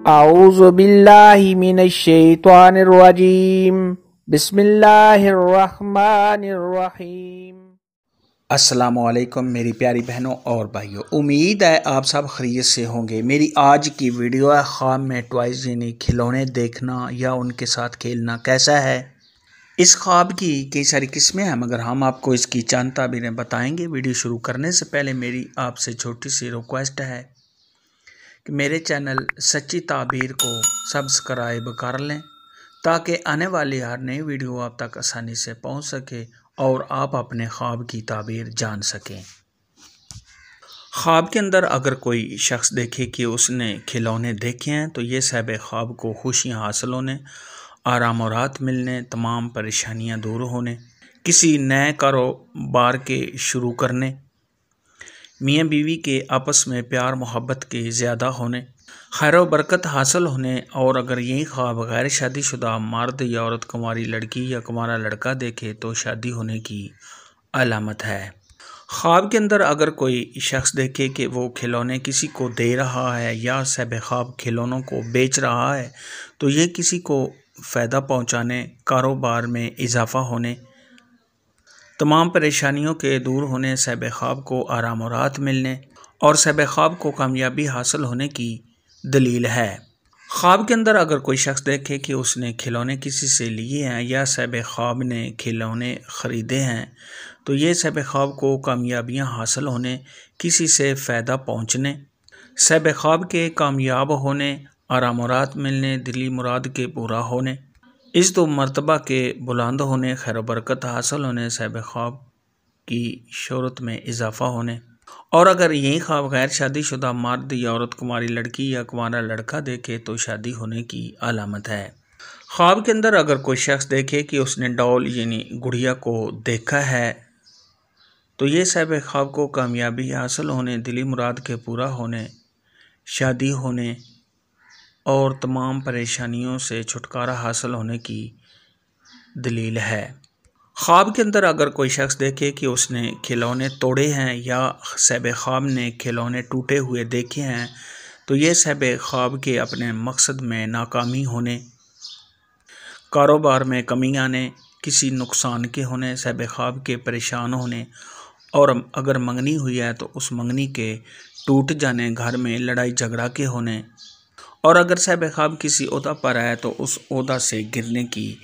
औज़ु बिल्लाहि मिनश शैतानिर रजीम। बिस्मिल्लाहिर रहमानिर रहीम। अस्सलामुअलैकुम मेरी प्यारी बहनों और भाइयों, उम्मीद है आप सब खैरियत से होंगे। मेरी आज की वीडियो है ख्वाब में टॉयज़ यानी खिलौने देखना या उनके साथ खेलना कैसा है। इस ख्वाब की कई सारी किस्में हैं, मगर हम आपको इसकी चंद ताबीरें बताएंगे। वीडियो शुरू करने से पहले मेरी आपसे छोटी सी रिक्वेस्ट है कि मेरे चैनल सच्ची ताबीर को सब्सक्राइब कर लें ताकि आने वाली हर नई वीडियो आप तक आसानी से पहुंच सके और आप अपने ख्वाब की ताबीर जान सकें। ख्वाब के अंदर अगर कोई शख्स देखे कि उसने खिलौने देखे हैं तो ये साहिब ख्वाब को खुशियां हासिल होने, आराम और राहत मिलने, तमाम परेशानियां दूर होने, किसी नए कारोबार के शुरू करने, मियाँ बीवी के आपस में प्यार मोहब्बत के ज़्यादा होने, खैर व बरकत हासिल होने। और अगर यही ख्वाब गैर शादीशुदा मर्द या औरत, कुंवारी लड़की या कुंवारा लड़का देखे तो शादी होने की अलामत है। ख्वाब के अंदर अगर कोई शख्स देखे कि वो खिलौने किसी को दे रहा है या साहिब ख्वाब खिलौनों को बेच रहा है तो ये किसी को फ़ायदा पहुँचाने, कारोबार में इजाफ़ा होने, तमाम परेशानियों के दूर होने, साहिब ख्वाब को आराम और राहत मिलने और साहिब ख्वाब को कामयाबी हासिल होने की दलील है। ख्वाब के अंदर अगर कोई शख्स देखे कि उसने खिलौने किसी से लिए हैं या साहिब ख्वाब ने खिलौने ख़रीदे हैं तो ये साहिब ख्वाब को कामयाबियाँ हासिल होने, किसी से फ़ायदा पहुँचने, साहिब ख्वाब के कामयाब होने, आराम और राहत मिलने, दिली मुराद के पूरा होने, इस दो मरतबा के बुलंद होने, खैर बरकत हासिल होने, साहिब ख्वाब की शोहरत में इजाफ़ा होने। और अगर यही ख्वाब गैर शादीशुदा मर्द या औरत, कुंवारी लड़की या कुंवारा लड़का देखे तो शादी होने की अलामत है। ख्वाब के अंदर अगर कोई शख्स देखे कि उसने डॉल यानी गुड़िया को देखा है तो ये साहिब ख्वाब को कामयाबी हासिल होने, दिली मुराद के पूरा होने, शादी होने और तमाम परेशानियों से छुटकारा हासिल होने की दलील है। ख्वाब के अंदर अगर कोई शख्स देखे कि उसने खिलौने तोड़े हैं या साहिब ख्वाब ने खिलौने टूटे हुए देखे हैं तो ये साहिब ख्वाब के अपने मकसद में नाकामी होने, कारोबार में कमी आने, किसी नुकसान के होने, साहिब ख्वाब के परेशान होने और अगर मंगनी हुई है तो उस मंगनी के टूट जाने, घर में लड़ाई झगड़ा के होने। और अगर साहिब ख्वाब किसी ओहदा पर है तो उस ओहदा से गिरने की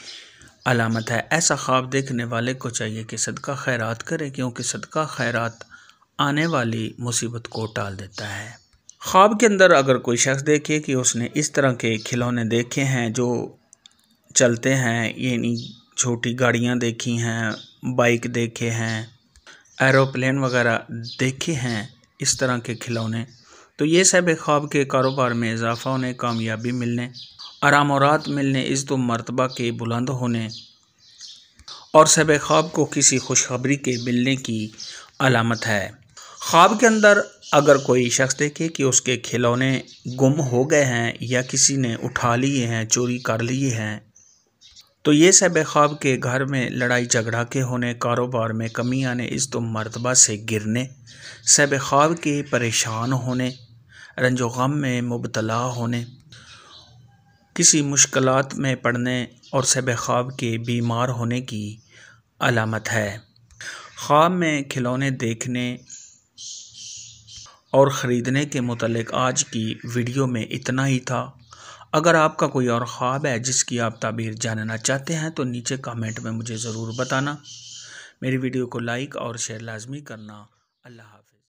अलामत है। ऐसा ख्वाब देखने वाले को चाहिए कि सदका खैरात करे, क्योंकि सदका खैरात आने वाली मुसीबत को टाल देता है। ख्वाब के अंदर अगर कोई शख्स देखे कि उसने इस तरह के खिलौने देखे हैं जो चलते हैं, यानी छोटी गाड़ियाँ देखी हैं, बाइक देखे हैं, एरोप्लेन वगैरह देखे हैं, इस तरह के खिलौने, तो ये साहिब ख्वाब के कारोबार में इजाफ़ा होने, कामयाबी मिलने, आराम और राहत मिलने, इस दो मरतबा के बुलंद होने और साहिब ख्वाब को किसी खुशखबरी के मिलने की अलामत है। ख्वाब के अंदर अगर कोई शख्स देखे कि उसके खिलौने गुम हो गए हैं या किसी ने उठा लिए हैं, चोरी कर लिए हैं तो ये साहिब ख्वाब के घर में लड़ाई झगड़ा के होने, कारोबार में कमी आने, इस दो मरतबा से गिरने, साहिब ख्वाब के परेशान होने, रंजो गम में मुबतला होने, किसी मुश्किलात में पड़ने और साहिब ख्वाब के बीमार होने की अलामत है। ख्वाब में खिलौने देखने और ख़रीदने के मुतल्लिक़ आज की वीडियो में इतना ही था। अगर आपका कोई और ख्वाब है जिसकी आप ताबीर जानना चाहते हैं तो नीचे कमेंट में मुझे ज़रूर बताना। मेरी वीडियो को लाइक और शेयर लाजमी करना। अल्लाह हाफ़िज़।